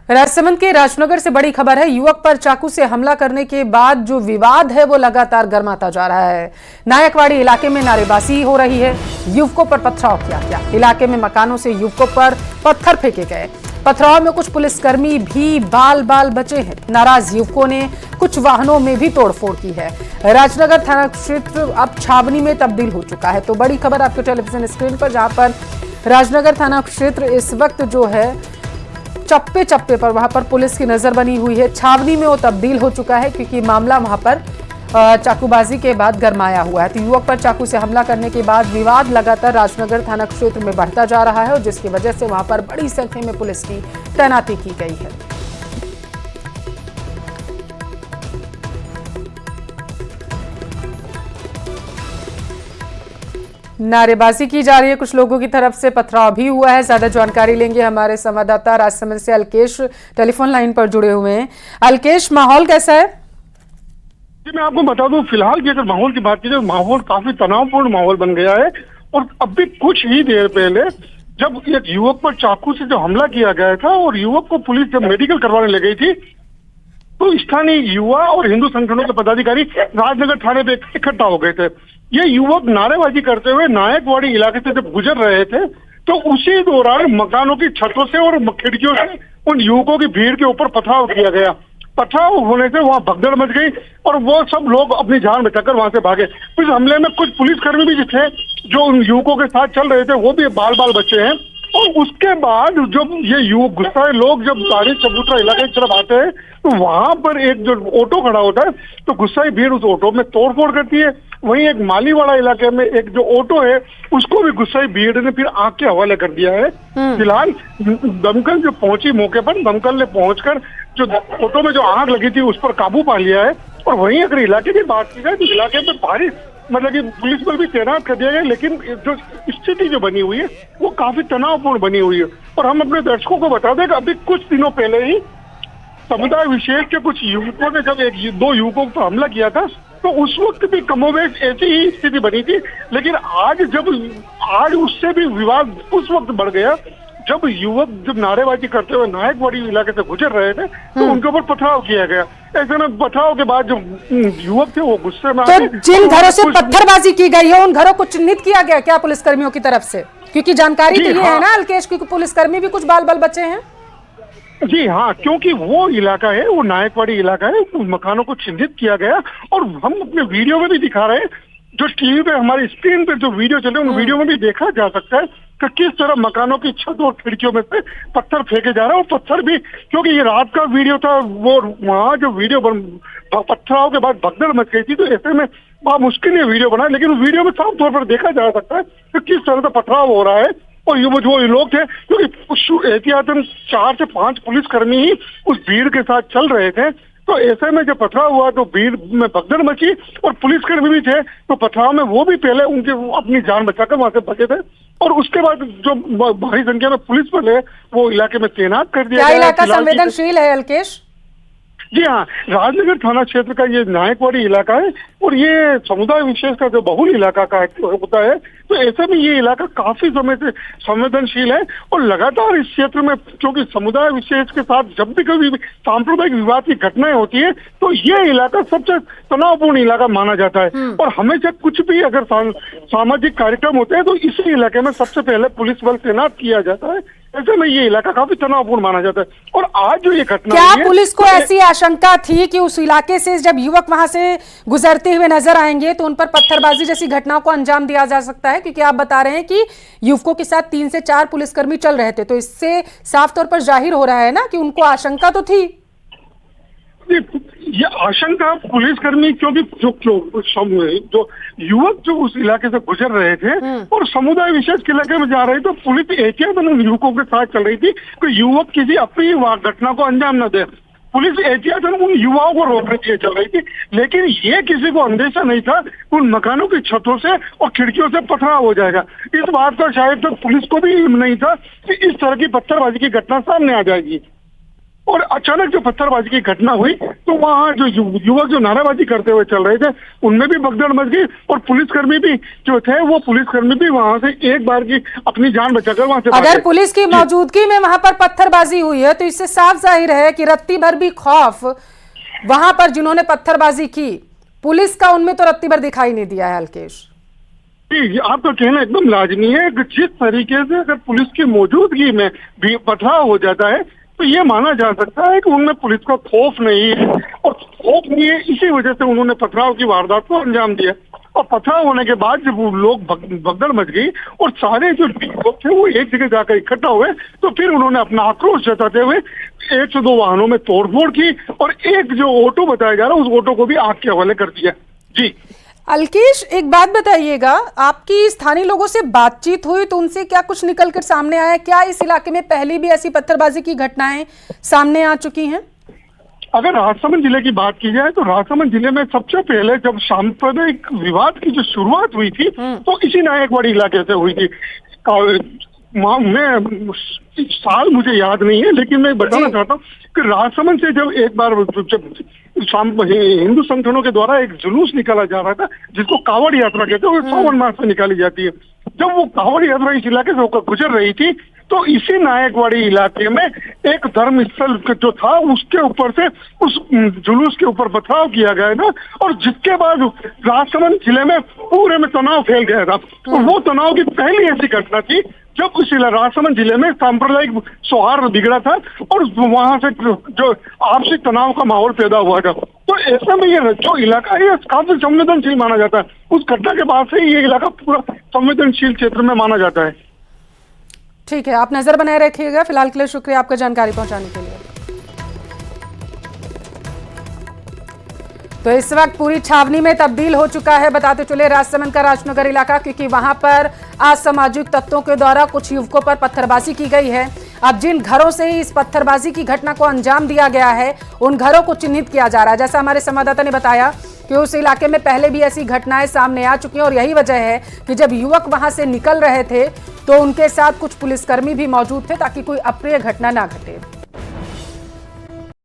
राजसमंद के राजनगर से बड़ी खबर है। युवक पर चाकू से हमला करने के बाद जो विवाद है वो लगातार गर्माता जा रहा है। नायकवाड़ी इलाके में नारेबाजी हो रही है। युवकों पर पथराव किया गया। इलाके में मकानों से युवकों पर पत्थर फेंके गए। पथराव में कुछ पुलिसकर्मी भी बाल बाल बचे हैं। नाराज युवकों ने कुछ वाहनों में भी तोड़फोड़ की है। राजनगर थाना क्षेत्र अब छावनी में तब्दील हो चुका है। तो बड़ी खबर आपके टेलीविजन स्क्रीन पर, जहां पर राजनगर थाना क्षेत्र इस वक्त जो है चप्पे चप्पे पर वहां पर पुलिस की नजर बनी हुई है। छावनी में वो तब्दील हो चुका है क्योंकि मामला वहां पर चाकूबाजी के बाद गरमाया हुआ है। तो युवक पर चाकू से हमला करने के बाद विवाद लगातार राजनगर थाना क्षेत्र में बढ़ता जा रहा है और जिसकी वजह से वहां पर बड़ी संख्या में पुलिस की तैनाती की गई है। नारेबाजी की जा रही है, कुछ लोगों की तरफ से पथराव भी हुआ है। ज्यादा जानकारी लेंगे हमारे संवाददाता राजसमंद से अलकेश टेलीफोन लाइन पर जुड़े हुए हैं। अलकेश, माहौल कैसा है? जी, मैं आपको बता दूं, फिलहाल की अगर माहौल की बात की जाए, माहौल काफी तनावपूर्ण माहौल बन गया है। और अभी कुछ ही देर पहले जब एक युवक पर चाकू से जो हमला किया गया था और युवक को पुलिस जब मेडिकल करवाने ले गई थी, तो स्थानीय युवा और हिंदू संगठनों के पदाधिकारी राजनगर थाने पे इकट्ठा हो गए थे। ये युवक नारेबाजी करते हुए नायकवाड़ी इलाके से जब गुजर रहे थे, तो उसी दौरान मकानों की छतों से और खिड़कियों से उन युवकों की भीड़ के ऊपर पथराव किया गया। पथराव होने से वहां भगदड़ मच गई और वो सब लोग अपनी जान बचाकर वहां से भागे। इस हमले में कुछ पुलिसकर्मी भी थे जो उन युवकों के साथ चल रहे थे, वो भी बाल बाल बचे हैं। और उसके बाद जब ये युवक गुस्साए लोग जब गाड़ी चबूतरा इलाके की तरफ आते हैं, तो वहां पर एक जो ऑटो खड़ा होता है, तो गुस्साई भीड़ उस ऑटो में तोड़फोड़ करती है। वहीं एक मालीवाड़ा इलाके में एक जो ऑटो है, उसको भी गुस्साई भीड़ ने फिर आग के हवाले कर दिया है। फिलहाल दमकल जो पहुंची मौके पर, दमकल ने पहुंचकर जो ऑटो में जो आग लगी थी उस पर काबू पा लिया है। और वहीं अगर इलाके की बात की जाए तो इलाके में भारी मतलब कि पुलिस बल भी तैनात कर दिया गया, लेकिन जो स्थिति जो बनी हुई है वो काफी तनावपूर्ण बनी हुई है। और हम अपने दर्शकों को बता दें कि अभी कुछ दिनों पहले ही समुदाय विशेष के कुछ युवकों ने जब दो युवकों पर हमला किया था, तो उस वक्त भी कमोबेश ऐसी ही स्थिति बनी थी। लेकिन आज उससे भी विवाद उस वक्त बढ़ गया जब युवक जब नारेबाजी करते हुए नायकवाड़ी इलाके से गुजर रहे थे, तो उनके ऊपर पथराव किया गया। ऐसे में पथराव के बाद जो युवक थे वो गुस्से में तो जिन घरों से पत्थरबाजी की गई है उन घरों को चिन्हित किया गया क्या पुलिसकर्मियों की तरफ से? क्योंकि जानकारी तो ये है ना अलकेश, क्योंकि पुलिसकर्मी भी कुछ बाल बाल बचे हैं। जी हाँ, क्योंकि वो इलाका है, वो नायकवाड़ी इलाका है, मकानों को चिन्हित किया गया। और हम अपने वीडियो में भी दिखा रहे हैं, जो टीवी पे हमारी स्क्रीन पे जो वीडियो चले उन वीडियो में भी देखा जा सकता है कि किस तरह मकानों की छत और खिड़कियों में से पत्थर फेंके जा रहे हैं। और पत्थर भी, क्योंकि ये रात का वीडियो था, वो वहाँ जो वीडियो पत्थराव के बाद भगदड़ मच गई थी, तो ऐसे में बहुत मुश्किल ये वीडियो बना। लेकिन उस वीडियो में साफ तौर पर देखा जा सकता है कि किस तरह का पथराव हो रहा है। और ये जो लोग थे, क्योंकि एहतियातन 4 से 5 पुलिसकर्मी ही उस भीड़ के साथ चल रहे थे, तो ऐसे में जब पथराव हुआ तो भीड़ में भगदड़ मची और पुलिसकर्मी भी थे, तो पथराव में वो भी पहले उनके अपनी जान बचाकर वहां से बचे थे। और उसके बाद जो भारी संख्या में पुलिस बल है वो इलाके में तैनात कर दिया गया। क्या इलाका संवेदनशील है अलकेश? जी हाँ, राजनगर थाना क्षेत्र का ये नायकवाड़ी इलाका है और ये समुदाय विशेष का जो बहुल इलाका का होता है, तो ऐसे में ये इलाका काफी समय से संवेदनशील है। और लगातार इस क्षेत्र में क्योंकि समुदाय विशेष के साथ जब भी कभी सांप्रदायिक विवाद की घटनाएं होती है, तो ये इलाका सबसे तनावपूर्ण इलाका माना जाता है। और हमेशा कुछ भी अगर सामाजिक कार्यक्रम होते हैं तो इसी इलाके में सबसे पहले पुलिस बल तैनात किया जाता है। ऐसे में ये इलाका काफी तनावपूर्ण माना जाता है। और आज जो ये घटना क्या पुलिस को ऐसी आशंका थी कि उस इलाके से जब युवक वहां से गुजरते हुए नजर आएंगे तो उन पर पत्थरबाजी जैसी घटनाओं को अंजाम दिया जा सकता है? क्योंकि आप बता रहे हैं कि युवकों के साथ 3 से 4 पुलिसकर्मी चल रहे थे, तो इससे साफ तौर पर जाहिर हो रहा है ना कि उनको आशंका तो थी। ये आशंका पुलिसकर्मी, क्योंकि जो युवक जो उस इलाके से गुजर रहे थे और समुदाय विशेष के इलाके में जा रहे थे, तो पुलिस एहतियातन उन युवकों के साथ चल रही थी कि युवक किसी अपनी घटना को अंजाम न दे। पुलिस एहतियातन उन युवाओं को रोकने के लिए चल रही थी, लेकिन ये किसी को अंदेशा नहीं था उन मकानों की छतों से और खिड़कियों से पथराव हो जाएगा। इस बात का शायद तो पुलिस को भी इल्म नहीं था कि इस तरह की पत्थरबाजी की घटना सामने आ जाएगी। और अचानक जो पत्थरबाजी की घटना हुई तो वहाँ जो युवक जो नारेबाजी करते हुए चल रहे थे उनमें भी भगदड़ मच गई और पुलिसकर्मी भी जो थे वो पुलिसकर्मी भी वहां से एक बार की अपनी जान बचाकर वहां से अगर भागे। पुलिस की मौजूदगी में वहां पर पत्थरबाजी हुई है तो इससे साफ जाहिर है कि रत्ती भर भी खौफ वहां पर जिन्होंने पत्थरबाजी की पुलिस का उनमें तो रत्ती भर दिखाई नहीं दिया है अल्केश। जी, आपका कहना एकदम लाजमी है कि जिस तरीके से अगर पुलिस की मौजूदगी में भी पथराव हो जाता है तो ये माना जा सकता है कि उनमें पुलिस का खौफ नहीं है और खौफ नहीं है इसी वजह से उन्होंने पथराव की वारदात को अंजाम दिया। और पथराव होने के बाद जब वो लोग भगदड़ मच गई और सारे जो लोग थे वो एक जगह जाकर इकट्ठा हुए तो फिर उन्होंने अपना आक्रोश जताते हुए 102 वाहनों में तोड़फोड़ की और एक जो ऑटो बताया जा रहा है उस ऑटो को भी आग के हवाले कर दिया। जी अल्केश, एक बात बताइएगा, आपकी स्थानीय लोगों से बातचीत हुई तो उनसे क्या कुछ निकल कर सामने आया? क्या इस इलाके में पहले भी ऐसी पत्थरबाजी की घटनाएं सामने आ चुकी हैं? अगर राजसमंद जिले की बात की जाए तो राजसमंद जिले में सबसे पहले जब सांप्रदायिक विवाद की जो शुरुआत हुई थी तो इसी नायकवाड़ी इलाके से हुई थी। मैं साल मुझे याद नहीं है लेकिन मैं बताना चाहता हूँ कि राजसमंद से जब एक बार जब हिंदू संगठनों के द्वारा एक जुलूस निकाला जा रहा था जिसको कावड़ यात्रा कहते हैं, वो सावन मास में निकाली जाती है। जब वो कावड़ यात्रा इस इलाके से होकर गुजर रही थी तो इसी नायकवाड़ी इलाके में एक धर्म स्थल जो था उसके ऊपर से उस जुलूस के ऊपर पथराव किया गया था और जिसके बाद राजसमंद जिले में पूरे में तनाव फैल गया था। और वो तनाव की पहली ऐसी घटना थी जब उस राजसमंद जिले में सांप्रदायिक सौहार्द बिगड़ा था और वहां से जो आपसी तनाव का माहौल पैदा हुआ था। तो ऐसे में ये जो इलाका है काफी संवेदनशील माना जाता है। उस घटना के बाद से ये इलाका पूरा संवेदनशील क्षेत्र में माना जाता है। ठीक है, आप नजर बनाए रखिएगा। फिलहाल के लिए शुक्रिया आपका जानकारी पहुंचाने के लिए। तो इस वक्त पूरी छावनी में तब्दील हो चुका है, बताते चले राजसमंद का राजनगर इलाका, क्योंकि वहां पर असामाजिक तत्वों के द्वारा कुछ युवकों पर पत्थरबाजी की गई है। अब जिन घरों से इस पत्थरबाजी की घटना को अंजाम दिया गया है उन घरों को चिन्हित किया जा रहा है। जैसा हमारे संवाददाता ने बताया कि उस इलाके में पहले भी ऐसी घटनाएं सामने आ चुकी हैं और यही वजह है कि जब युवक वहां से निकल रहे थे तो उनके साथ कुछ पुलिसकर्मी भी मौजूद थे ताकि कोई अप्रिय घटना ना घटे।